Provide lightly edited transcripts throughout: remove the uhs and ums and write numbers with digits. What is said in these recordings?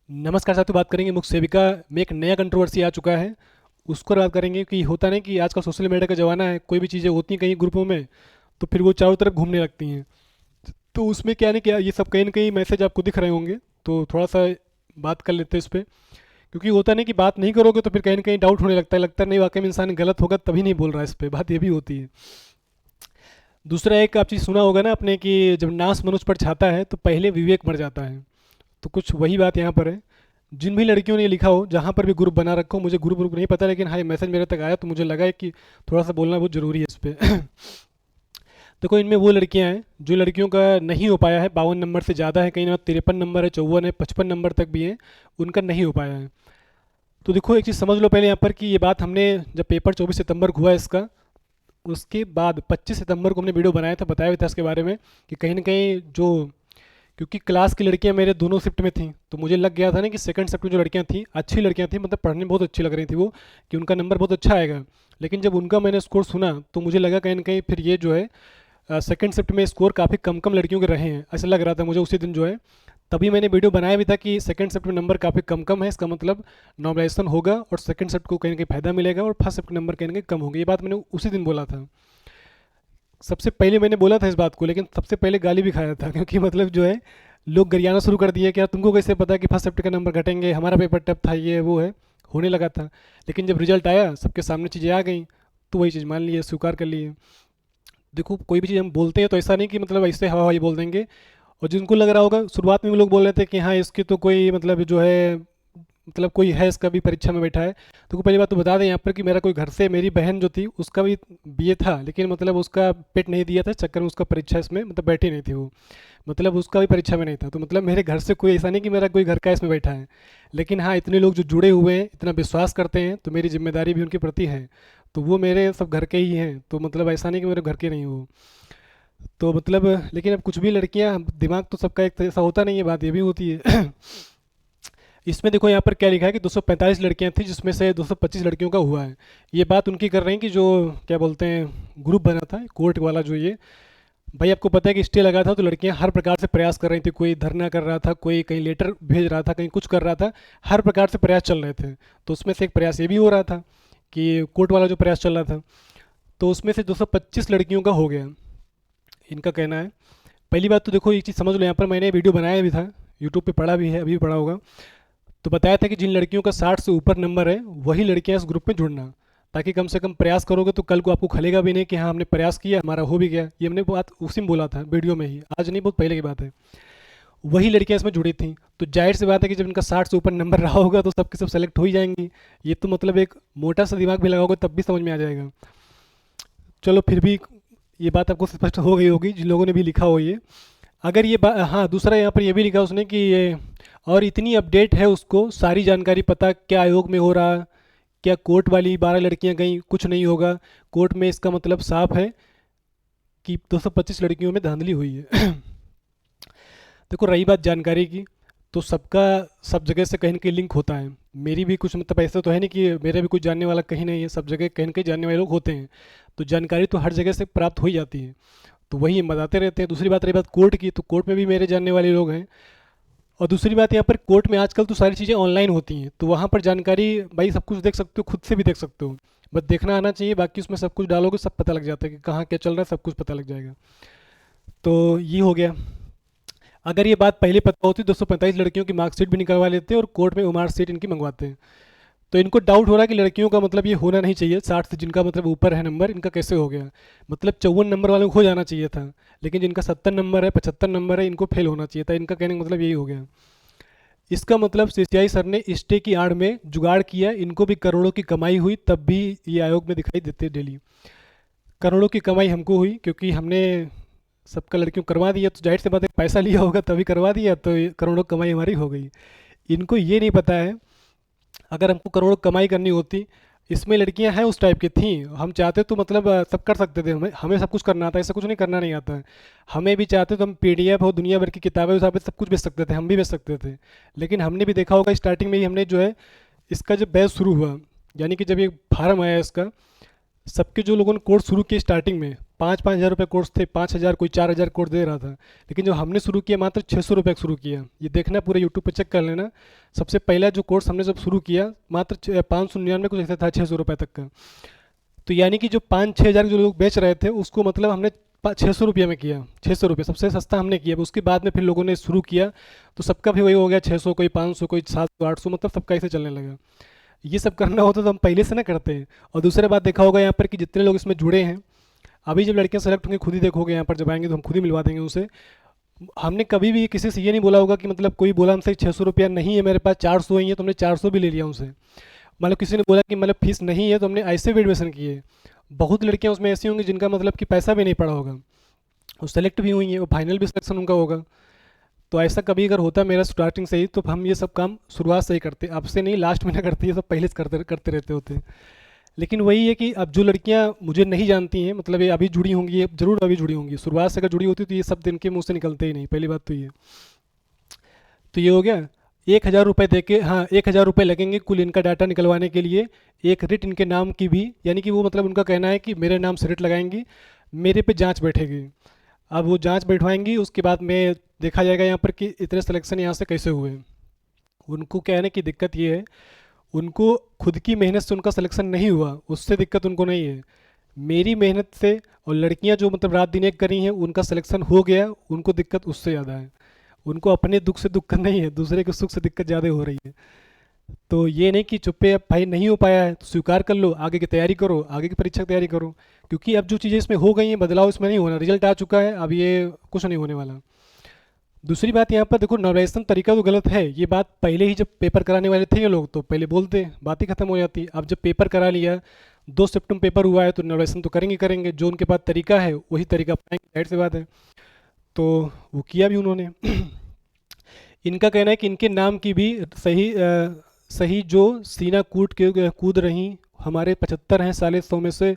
नमस्कार साथियों, बात करेंगे मुख्य सेविका में एक नया कंट्रोवर्सी आ चुका है। उसको बात करेंगे कि होता नहीं कि आजकल सोशल मीडिया का ज़माना है, कोई भी चीज़ें होती हैं कहीं ग्रुपों में तो फिर वो चारों तरफ घूमने लगती हैं। तो उसमें क्या नहीं क्या ये सब कहीं ना कहीं मैसेज आपको दिख रहे होंगे, तो थोड़ा सा बात कर लेते हैं इस पर। क्योंकि होता नहीं कि बात नहीं करोगे तो फिर कहीं ना कहीं डाउट होने लगता है नहीं वाकई में इंसान गलत होगा तभी नहीं बोल रहा है, इस पर बात ये भी होती है। दूसरा एक आप चीज़ सुना होगा ना आपने कि जब नाश मनुष्य पर छाता है तो पहले विवेक मर जाता है। तो कुछ वही बात यहाँ पर है। जिन भी लड़कियों ने ये लिखा हो, जहाँ पर भी ग्रुप बना रखो, मुझे ग्रुप ग्रुप नहीं पता, लेकिन हाँ ये मैसेज मेरे तक आया तो मुझे लगा है कि थोड़ा सा बोलना बहुत ज़रूरी है इस पर। देखो, इनमें वो लड़कियां हैं जो लड़कियों का नहीं हो पाया है, 52 नंबर से ज़्यादा है, कहीं ना 53 नंबर है, 54 है, 55 नंबर तक भी है, उनका नहीं हो पाया है। तो देखो एक चीज़ समझ लो पहले यहाँ पर कि ये बात हमने जब पेपर 24 सितंबर को हुआ इसका, उसके बाद 25 सितंबर को हमने वीडियो बनाया था, बताया भी था इसके बारे में कि कहीं ना कहीं जो, क्योंकि क्लास की लड़कियां मेरे दोनों शिफ्ट में थी तो मुझे लग गया था ना कि सेकंड शिफ्ट में जो लड़कियां थी अच्छी लड़कियां थी, मतलब पढ़ने में बहुत अच्छी लग रही थी वो, कि उनका नंबर बहुत अच्छा आएगा। लेकिन जब उनका मैंने स्कोर सुना तो मुझे लगा कहीं ना कहीं फिर ये जो है सेकंड शिफ्ट में स्कोर काफ़ी कम कम लड़कियों के रहे हैं, ऐसा लग रहा था मुझे उसी दिन जो है। तभी मैंने वीडियो बनाया भी था कि सेकंड शिफ्ट में नंबर काफ़ी कम कम है, इसका मतलब नॉर्मलाइजेशन होगा और सेकंड शिफ्ट को कहीं ना कहीं फायदा मिलेगा और फर्स्ट शिफ्ट के नंबर कहीं ना कहीं कम होंगे। ये बात मैंने उसी दिन बोला था। सबसे पहले मैंने बोला था इस बात को, लेकिन सबसे पहले गाली भी खाया था, क्योंकि मतलब जो है लोग गरियाना शुरू कर दिए कि यार तुमको कैसे पता कि फर्स्ट शिफ्ट का नंबर घटेंगे, हमारा पेपर टफ था, ये वो है, होने लगा था। लेकिन जब रिजल्ट आया सबके सामने चीज़ें आ गई तो वही चीज़ मान लिए, स्वीकार कर लिए। देखो कोई भी चीज़ हम बोलते हैं तो ऐसा नहीं कि मतलब ऐसे हवा हवाई बोल देंगे। और जिनको लग रहा होगा, शुरुआत में भी लोग बोल रहे थे कि हाँ इसकी तो कोई मतलब जो है, मतलब कोई है इसका भी परीक्षा में बैठा है। तो पहली बात तो बता दें यहाँ पर कि मेरा कोई घर से, मेरी बहन जो थी उसका भी बीए था, लेकिन मतलब उसका पेट नहीं दिया था, इस चक्कर में उसका परीक्षा इसमें मतलब बैठी नहीं थी वो, मतलब उसका भी परीक्षा में नहीं था। तो मतलब मेरे घर से कोई ऐसा नहीं कि मेरा कोई घर का इसमें बैठा है। लेकिन हाँ इतने लोग जो जुड़े हुए हैं, इतना विश्वास करते हैं, तो मेरी जिम्मेदारी भी उनके प्रति है। तो वो मेरे सब घर के ही हैं, तो मतलब ऐसा नहीं कि मेरे घर के नहीं हो। तो मतलब लेकिन अब कुछ भी लड़कियां, दिमाग तो सबका एक ऐसा होता नहीं है, बात ये भी होती है। इसमें देखो यहाँ पर क्या लिखा है कि 245 लड़कियां थी जिसमें से 225 लड़कियों का हुआ है। ये बात उनकी कर रहे हैं कि जो क्या बोलते हैं ग्रुप बना था कोर्ट वाला, जो ये भाई आपको पता है कि स्टे लगा था तो लड़कियां हर प्रकार से प्रयास कर रही थी, कोई धरना कर रहा था, कोई कहीं लेटर भेज रहा था, कहीं कुछ कर रहा था, हर प्रकार से प्रयास चल रहे थे। तो उसमें से एक प्रयास ये भी हो रहा था कि कोर्ट वाला जो प्रयास चल रहा था, तो उसमें से 225 लड़कियों का हो गया, इनका कहना है। पहली बात तो देखो एक चीज़ समझ लो, यहाँ पर मैंने वीडियो बनाया भी था, यूट्यूब पे पड़ा भी है, अभी भी पड़ा होगा। तो बताया था कि जिन लड़कियों का 60 से ऊपर नंबर है वही लड़कियां इस ग्रुप में जुड़ना, ताकि कम से कम प्रयास करोगे तो कल को आपको खलेगा भी नहीं कि हाँ हमने प्रयास किया हमारा हो भी गया। ये हमने बात उसी में बोला था वीडियो में ही, आज नहीं, बहुत पहले की बात है। वही लड़कियां इसमें जुड़ी थी, तो जाहिर सी बात है कि जब इनका 60 से ऊपर नंबर रहा होगा तो सबके सब सेलेक्ट हो ही जाएंगी। ये तो मतलब एक मोटा सा दिमाग भी लगाओगे तब भी समझ में आ जाएगा। चलो फिर भी ये बात आपको स्पष्ट हो गई होगी जिन लोगों ने भी लिखा हो ये। अगर ये हाँ दूसरा यहाँ पर ये भी लिखा उसने कि ये और इतनी अपडेट है उसको सारी जानकारी पता, क्या आयोग में हो रहा, क्या कोर्ट वाली 12 लड़कियां गई, कुछ नहीं होगा कोर्ट में, इसका मतलब साफ है कि 225 लड़कियों में धांधली हुई है। देखो रही बात जानकारी की, तो सबका सब जगह से कहीं ना कहीं लिंक होता है। मेरी भी कुछ मतलब ऐसा तो है नहीं कि मेरे भी कुछ जानने वाला कहीं नहीं है, सब जगह कहीं ना कहीं जानने वाले लोग होते हैं। तो जानकारी तो हर जगह से प्राप्त हो ही जाती है, तो वही हम बताते रहते हैं। दूसरी बात रही बात कोर्ट की, तो कोर्ट में भी मेरे जानने वाले लोग हैं। और दूसरी बात यहाँ पर कोर्ट में आजकल तो सारी चीज़ें ऑनलाइन होती हैं, तो वहाँ पर जानकारी भाई सब कुछ देख सकते हो, खुद से भी देख सकते हो, बस देखना आना चाहिए, बाकी उसमें सब कुछ डालोगे सब पता लग जाता है कि कहाँ क्या चल रहा है, सब कुछ पता लग जाएगा। तो ये हो गया। अगर ये बात पहले पता होती 245 लड़कियों की मार्कशीट भी निकलवा लेते और कोर्ट में वो मार्कशीट इनकी मंगवाते हैं। तो इनको डाउट हो रहा है कि लड़कियों का मतलब ये होना नहीं चाहिए, 60 से जिनका मतलब ऊपर है नंबर, इनका कैसे हो गया, मतलब 54 नंबर वालों को हो जाना चाहिए था, लेकिन जिनका 70 नंबर है, 75 नंबर है, इनको फेल होना चाहिए था। इनका कहने का मतलब यही हो गया। इसका मतलब सीसीआई सर ने स्टे की आड़ में जुगाड़ किया, इनको भी करोड़ों की कमाई हुई तब भी ये आयोग में दिखाई देते डेली। करोड़ों की कमाई हमको हुई क्योंकि हमने सबका लड़कियों को करवा दिया, तो जाहिर सी बात है पैसा लिया होगा तभी करवा दिया, तो ये करोड़ों कमाई हमारी हो गई। इनको ये नहीं पता है, अगर हमको करोड़ों कमाई करनी होती, इसमें लड़कियां हैं उस टाइप की थी, हम चाहते तो मतलब सब कर सकते थे, हमें हमें सब कुछ करना आता है, ऐसा कुछ नहीं करना नहीं आता है। हमें भी चाहते तो हम पीडीएफ और दुनिया भर की किताबें उसाबें सब कुछ बेच सकते थे, हम भी बेच सकते थे। लेकिन हमने भी देखा होगा स्टार्टिंग में ही हमने जो है इसका जब बैच शुरू हुआ, यानी कि जब ये फार्म आया इसका, सबके जो लोगों ने कोर्स शुरू किए स्टार्टिंग में 5-5 हज़ार रुपये कोर्स थे, 5 हज़ार कोई 4 हज़ार कोर्स दे रहा था। लेकिन जो हमने शुरू किया मात्र 600 रुपये शुरू किया। ये देखना पूरे यूट्यूब पे चेक कर लेना। सबसे पहला जो कोर्स हमने जब शुरू किया मात्र 599 कुछ ऐसा था, 600 रुपये तक का। तो यानी कि जो 5-6 हज़ार जो लोग बेच रहे थे उसको मतलब हमने 600 रुपये में किया। 600 रुपये सबसे सस्ता हमने किया। उसके बाद में फिर लोगों ने शुरू किया तो सबका भी वही हो गया, 600 कोई 500 कोई 700 800, मतलब सबका ऐसे चलने लगा। ये सब करना होता तो हम पहले से ना करते हैं। और दूसरी बात देखा होगा यहाँ पर कि जितने लोग इसमें जुड़े हैं, अभी जब लड़कियां सेलेक्ट होंगी खुद ही देखोगे, यहाँ पर जब आएंगे तो हम खुद ही मिलवा देंगे उनसे। हमने कभी भी किसी से ये नहीं बोला होगा कि मतलब कोई बोला हमसे 600 रुपया नहीं है मेरे पास, 400 ही है, तो हमने 400 भी ले लिया उनसे। मतलब किसी ने बोला कि मतलब फीस नहीं है तो हमने ऐसे भी एडमिशन किए। बहुत लड़कियां उसमें ऐसी होंगी जिनका मतलब कि पैसा भी नहीं पड़ा होगा, वो सेलेक्ट भी हुई हैं, वो फाइनल भी सिलेक्शन उनका होगा। तो ऐसा कभी अगर होता मेरा स्टार्टिंग से ही तो हम ये सब काम शुरुआत से ही करते, अब से नहीं, लास्ट में ना करते, ये सब पहले से करते करते रहते होते। लेकिन वही है कि अब जो लड़कियां मुझे नहीं जानती हैं, मतलब ये अभी जुड़ी होंगी, ये जरूर अभी जुड़ी होंगी, शुरुआत से अगर जुड़ी होती तो ये सब दिन के मुंह से निकलते ही नहीं, पहली बात तो ये। तो ये हो गया। 1,000 रुपये दे के, हाँ 1,000 रुपये लगेंगे कुल इनका डाटा निकलवाने के लिए। एक रिट इनके नाम की भी, यानी कि वो मतलब उनका कहना है कि मेरे नाम से रिट लगाएंगी, मेरे पे जांच बैठेगी। अब वो जांच बैठवाएंगी, उसके बाद में देखा जाएगा यहाँ पर कि इतने सिलेक्शन यहाँ से कैसे हुए। उनको कहने की दिक्कत ये है, उनको खुद की मेहनत से उनका सिलेक्शन नहीं हुआ, उससे दिक्कत उनको नहीं है। मेरी मेहनत से और लड़कियां जो मतलब रात दिन एक करी हैं उनका सिलेक्शन हो गया, उनको दिक्कत उससे ज़्यादा है। उनको अपने दुख से दिक्कत नहीं है, दूसरे के सुख से दिक्कत ज़्यादा हो रही है। तो ये नहीं कि चुप्पे अब भाई नहीं हो पाया है तो स्वीकार कर लो, आगे की तैयारी करो, आगे की परीक्षा की तैयारी करो। क्योंकि अब जो चीज़ें इसमें हो गई हैं, बदलाव इसमें नहीं होना, रिजल्ट आ चुका है, अब ये कुछ नहीं होने वाला। दूसरी बात यहाँ पर देखो, नॉर्मलाइजेशन तरीका तो गलत है, ये बात पहले ही जब पेपर कराने वाले थे ये लोग तो पहले बोलते, बात ही खत्म हो जाती। अब जब पेपर करा लिया, 2 सितंबर पेपर हुआ है तो नॉर्मलाइजेशन तो करेंगे करेंगे, जो उनके पास तरीका है वही तरीका अपनाएंगे, जाहिर सी बात है। तो वो किया भी उन्होंने। इनका कहना है कि इनके नाम की भी सही जो सीना कूट के कूद रही, हमारे 75 हैं साले 100 में से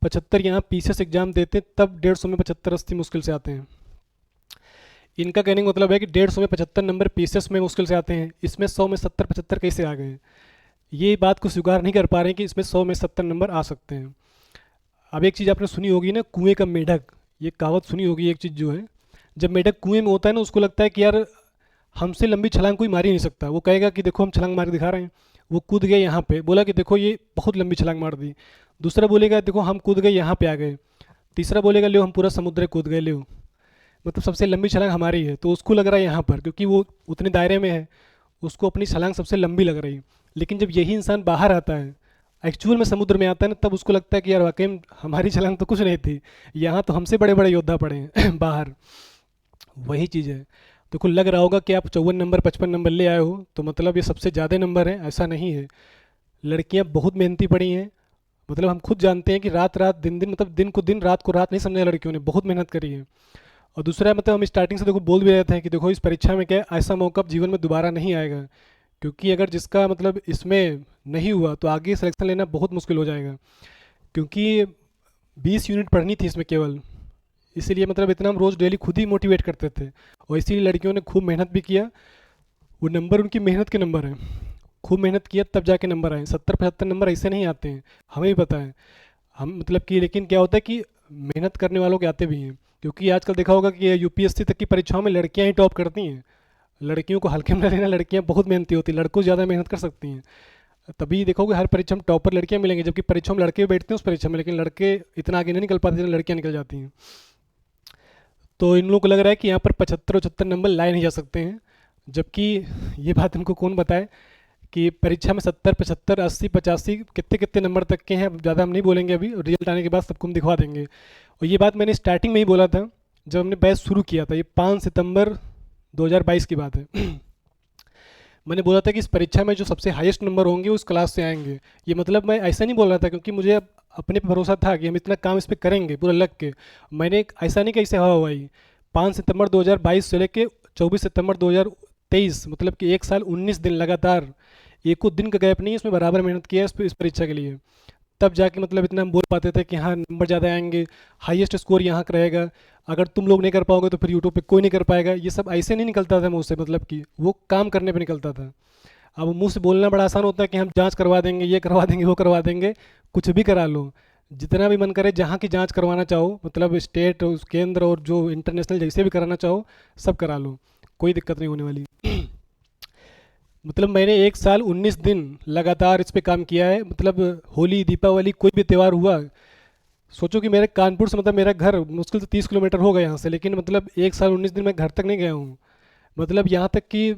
75 यहाँ पीसीएस एग्जाम देते तब 150 में 75-80 मुश्किल से आते हैं। इनका कहने का मतलब है कि 150 में 75 नंबर पीसीएस में मुश्किल से आते हैं, इसमें 100 में 70-75 कैसे आ गए। ये बात को स्वीकार नहीं कर पा रहे हैं कि इसमें 100 में 70 नंबर आ सकते हैं। अब एक चीज़ आपने सुनी होगी ना, कुएं का मेढक, ये कहावत सुनी होगी। एक चीज़ जो है, जब मेढक कुएं में होता है ना, उसको लगता है कि यार हमसे लंबी छलांग कोई मार ही नहीं सकता। वो कहेगा कि देखो हम छलांग मार के दिखा रहे हैं। वो कूद गए यहाँ पे, बोला कि देखो ये बहुत लंबी छलांग मार दी। दूसरा बोलेगा देखो हम कूद गए यहाँ पे आ गए। तीसरा बोलेगा लो हम पूरा समुद्र कूद गए, लो मतलब सबसे लंबी छलांग हमारी है। तो उसको लग रहा है यहाँ पर, क्योंकि वो उतने दायरे में है, उसको अपनी छलांग सबसे लंबी लग रही। लेकिन जब यही इंसान बाहर आता है, एक्चुअल में समुद्र में आता है ना, तब उसको लगता है कि यार वाकई में हमारी छलांग तो कुछ नहीं थी, यहाँ तो हमसे बड़े बड़े योद्धा पड़े हैं बाहर। वही चीज़ है। देखो लग रहा होगा कि आप 54 नंबर 55 नंबर ले आए हो तो मतलब ये सबसे ज़्यादा नंबर है, ऐसा नहीं है। लड़कियां बहुत मेहनती पड़ी हैं। मतलब हम खुद जानते हैं कि रात रात दिन दिन, मतलब दिन को दिन रात को रात नहीं समझा, लड़कियों ने बहुत मेहनत करी है। और दूसरा मतलब हम स्टार्टिंग से देखो बोल भी रहे थे कि देखो इस परीक्षा में क्या है, ऐसा मौका अब जीवन में दोबारा नहीं आएगा। क्योंकि अगर जिसका मतलब इसमें नहीं हुआ तो आगे सिलेक्शन लेना बहुत मुश्किल हो जाएगा। क्योंकि 20 यूनिट पढ़नी थी इसमें केवल, इसीलिए मतलब इतना हम रोज़ डेली खुद ही मोटिवेट करते थे। और इसीलिए लड़कियों ने खूब मेहनत भी किया। वो नंबर उनकी मेहनत के नंबर हैं, खूब मेहनत किया तब जाके नंबर आए। 70-75 नंबर ऐसे नहीं आते हैं, हमें भी पता है। हम मतलब कि लेकिन क्या होता है कि मेहनत करने वालों के आते भी हैं। क्योंकि आजकल देखा होगा कि यूपीएससी तक की परीक्षाओं में लड़कियां ही टॉप करती हैं। लड़कियों को हल्के में न लेना, लड़कियां बहुत मेहनती होती हैं, लड़कों से ज़्यादा मेहनत कर सकती हैं। तभी देखोगे हर परीक्षा में टॉपर लड़कियां मिलेंगी, जबकि परीक्षा में लड़के भी बैठते हैं उस परीक्षा में, लेकिन लड़के इतना आगे नहीं निकल पाते जितना लड़कियां निकल जाती हैं। तो इन लोगों को लग रहा है कि यहाँ पर 75-75 नंबर लाए नहीं जा सकते हैं। जबकि ये बात इनको कौन बताए कि परीक्षा में 70 75 80 85 कितने कितने नंबर तक के हैं। अब ज़्यादा हम नहीं बोलेंगे, अभी रिजल्ट आने के बाद सबको हम दिखवा देंगे। और ये बात मैंने स्टार्टिंग में ही बोला था जब हमने बैच शुरू किया था, ये 5 सितंबर 2022 की बात है। मैंने बोला था कि इस परीक्षा में जो सबसे हाईएस्ट नंबर होंगे उस क्लास से आएंगे। ये मतलब मैं ऐसा नहीं बोल रहा था, क्योंकि मुझे अपने पे भरोसा था कि हम इतना काम इस पर करेंगे पूरा लग के। मैंने ऐसा नहीं कि ऐसे हवा हुआ ही 5 सितंबर 2022 से लेके 24 सितंबर 2023, मतलब कि 1 साल 19 दिन लगातार, एक को दिन का गैप नहीं है, इसमें बराबर मेहनत किया है इस परीक्षा के लिए। तब जाके मतलब इतना हम बोल पाते थे कि हाँ नंबर ज़्यादा आएंगे, हाईएस्ट स्कोर यहाँ का रहेगा, अगर तुम लोग नहीं कर पाओगे तो फिर यूट्यूब पे कोई नहीं कर पाएगा। ये सब ऐसे नहीं निकलता था मुँह से, मतलब कि वो काम करने पे निकलता था। अब मुंह से बोलना बड़ा आसान होता है कि हम जांच करवा देंगे, ये करवा देंगे, वो करवा देंगे, कुछ भी करा लो। जितना भी मन करे जहाँ की जांच करवाना चाहो, मतलब स्टेट और केंद्र और जो इंटरनेशनल जैसे भी कराना चाहो सब करा लो, कोई दिक्कत नहीं होने वाली। मतलब मैंने 1 साल 19 दिन लगातार इस पे काम किया है। मतलब होली दीपावली कोई भी त्यौहार हुआ, सोचो कि मेरे कानपुर से मतलब मेरा घर मुश्किल से 30 किलोमीटर होगा यहाँ से, लेकिन मतलब 1 साल 19 दिन मैं घर तक नहीं गया हूँ। मतलब यहाँ तक कि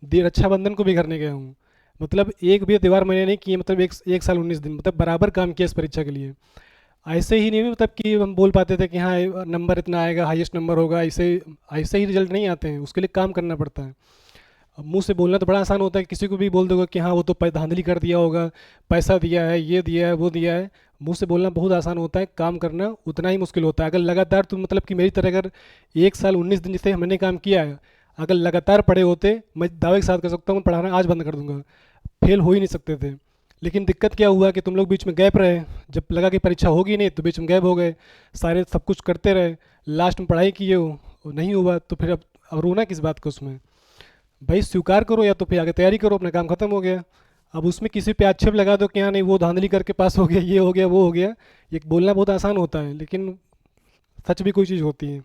रक्षाबंधन को भी घर नहीं गया हूँ। मतलब एक भी त्यौहार मैंने नहीं किए, मतलब एक साल 19 दिन मतलब बराबर काम किया इस परीक्षा के लिए। ऐसे ही नहीं मतलब कि हम बोल पाते थे कि हाँ नंबर इतना आएगा, हाईएस्ट नंबर होगा, ऐसे ऐसे ही रिजल्ट नहीं आते हैं, उसके लिए काम करना पड़ता है। अब मुंह से बोलना तो बड़ा आसान होता है, किसी को भी बोल दोगे कि हाँ वो तो धांधली कर दिया होगा, पैसा दिया है, ये दिया है, वो दिया है। मुंह से बोलना बहुत आसान होता है, काम करना उतना ही मुश्किल होता है। अगर लगातार तुम मतलब कि मेरी तरह अगर 1 साल 19 दिन जैसे मैंने काम किया है, अगर लगातार पढ़े होते, मैं दावे के साथ कर सकता हूँ मैं पढ़ाना आज बंद कर दूंगा, फेल हो ही नहीं सकते थे। लेकिन दिक्कत क्या हुआ कि तुम लोग बीच में गैप रहे, जब लगा कि परीक्षा होगी नहीं तो बीच में गैप हो गए, सारे सब कुछ करते रहे, लास्ट में पढ़ाई किए हो और नहीं हुआ, तो फिर अब रोना किस बात का उसमें। भाई स्वीकार करो या तो फिर आगे तैयारी करो, अपना काम खत्म हो गया। अब उसमें किसी पे आक्षेप लगा दो कि हाँ नहीं वो धांधली करके पास हो गया, ये हो गया, वो हो गया। ये बोलना बहुत आसान होता है, लेकिन सच भी कोई चीज़ होती है।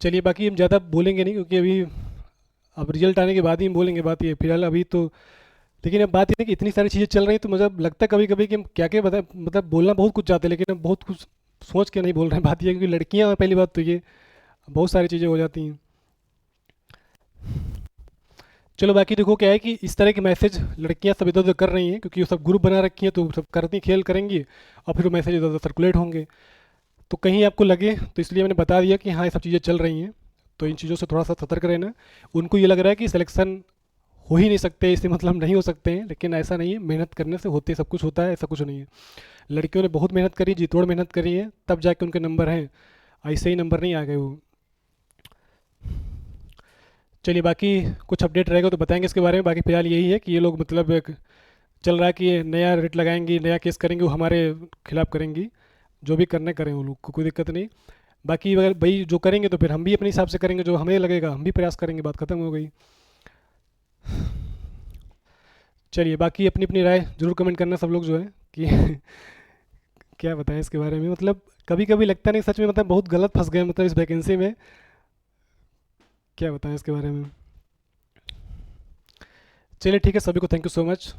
चलिए बाकी हम ज़्यादा बोलेंगे नहीं, क्योंकि अभी अब रिजल्ट आने के बाद ही हम बोलेंगे, बात ये फिलहाल अभी तो। लेकिन अब बात ये है कि इतनी सारी चीज़ें चल रही हैं, तो मुझे लगता है कभी कभी कि हम क्या क्या बता, मतलब बोलना बहुत कुछ चाहते हैं लेकिन हम बहुत कुछ सोच के नहीं बोल रहे हैं। बात ये है क्योंकि लड़कियां हैं, पहली बात तो ये बहुत सारी चीज़ें हो जाती हैं। चलो बाकी देखो क्या है कि इस तरह के मैसेज लड़कियां सब इधर उधर कर रही हैं, क्योंकि वो सब ग्रुप बना रखी हैं तो सब करती खेल करेंगी, और फिर वो मैसेज इधर उधर सर्कुलेट होंगे। तो कहीं आपको लगे तो इसलिए मैंने बता दिया कि हाँ ये सब चीज़ें चल रही हैं, तो इन चीज़ों से थोड़ा सा सतर्क रहना। उनको ये लग रहा है कि सिलेक्शन हो ही नहीं सकते, इससे मतलब नहीं हो सकते हैं, लेकिन ऐसा नहीं है, मेहनत करने से होते सब कुछ होता है, ऐसा कुछ नहीं है। लड़कियों ने बहुत मेहनत करी, जी तोड़ मेहनत करी है, तब जाके उनके नंबर हैं, ऐसे ही नंबर नहीं आ गए वो। चलिए बाकी कुछ अपडेट रहेगा तो बताएंगे इसके बारे में। बाकी फिलहाल यही है कि ये लोग मतलब एक चल रहा है कि ये नया रेट लगाएंगी, नया केस करेंगे, वो हमारे खिलाफ करेंगी। जो भी करने करें वो लोग को कोई दिक्कत नहीं। बाकी अगर भाई जो करेंगे तो फिर हम भी अपने हिसाब से करेंगे, जो हमें लगेगा हम भी प्रयास करेंगे, बात खत्म हो गई। चलिए बाकी अपनी अपनी राय जरूर कमेंट करना सब लोग जो है कि क्या बताएं इसके बारे में। मतलब कभी कभी लगता नहीं सच में, मतलब बहुत गलत फंस गए मतलब इस वैकेंसी में, क्या बताएं इसके बारे में। चलिए ठीक है, सभी को थैंक यू सो मच।